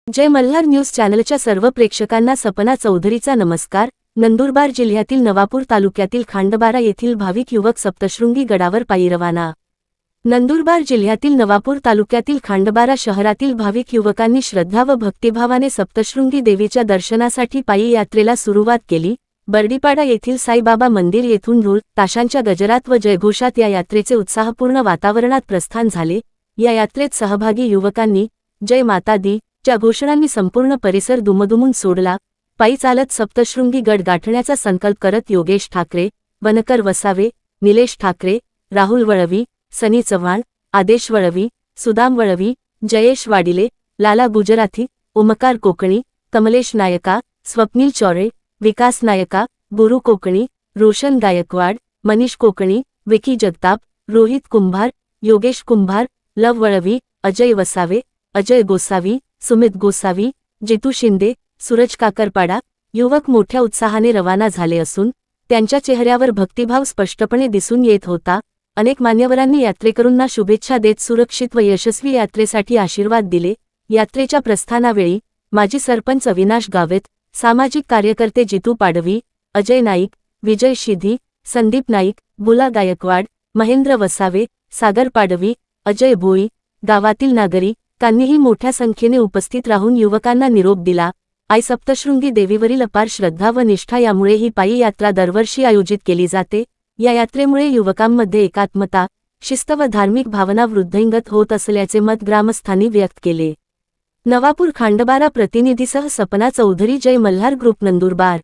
जय Malhar news चॅनलच्या सर्व प्रेक्षकांना सपना चौधरीचा नमस्कार। नंदुरबार जिल्ह्यातील नवापूर तालुक्यातील खांडबारा येथील भाविक युवक सप्तशृंगी गडावर पायी रवाना। नंदुरबार जिल्ह्यातील नवापूर तालुक्यातील खांडबारा शहरातील भाविक युवकांनी श्रद्धा व भक्तिभावाने सप्तशृंगी देवीच्या दर्शनासाठी पायी यात्रेला सुरुवात केली। बर्डीपाडा येथील साईबाबा मंदिर येथून ढोल ताशांच्या गजरात व जयघोषात या यात्रेचे उत्साहपूर्ण वातावरणात प्रस्थान झाले। या यात्रेत सहभागी युवकांनी जय माता दी च्या घोषणांनी संपूर्ण परिसर दुमदुमून सोडला। पायी चालत सप्तशृंगी गड गाठण्याचा संकल्प करत योगेश ठाकरे, वनकर वसावे, निलेश ठाकरे, राहुल वळवी, सनी चव्हाण, आदेश वळवी, सुदाम वळवी, जयेश वाडिले, लाला गुजराथी, ओमकार कोकणी, कमलेश नायका, स्वप्नील चौरे, विकास नायका, गुरु कोकणी, रोशन गायकवाड, मनीष कोकणी, विकी जगताप, रोहित कुंभार, योगेश कुंभार, लव वळवी, अजय वसावे, अजय गोसावी, सुमित गोसावी, जितू शिंदे, सूरज काकरपाडा युवक मोठ्या उत्साहाने रवाना झाले असून त्यांच्या चेहऱ्यावर भक्तिभाव स्पष्टपणे दिसून येत होता। अनेक मान्यवरांनी यात्रेकरूंना शुभेच्छा देत सुरक्षित व यशस्वी यात्रेसाठी आशीर्वाद दिले। यात्रेच्या प्रस्थानावेळी माजी सरपंच अविनाश गावेत, सामाजिक कार्यकर्ते जितू पाडवी, अजय नाईक, विजय शिधी, संदीप नाईक, बुला गायकवाड, महेंद्र वसावे, सागर पाडवी, अजय भोई, गावातील नागरिकांनीही मोठ्या संख्येने उपस्थित राहून युवकांना निरोप दिला। आई सप्तशृंगी देवीवरील अपार श्रद्धा व निष्ठा यामुळे ही पायी यात्रा दरवर्षी आयोजित केली जाते। या यात्रेमुळे युवकांमध्ये एकात्मता, शिस्त व धार्मिक भावना वृद्धिंगत होत असल्याचे मत ग्रामस्थांनी व्यक्त केले। नवापूर खांडबारा प्रतिनिधीसह सपना चौधरी, जय मल्हार ग्रुप, नंदुरबार।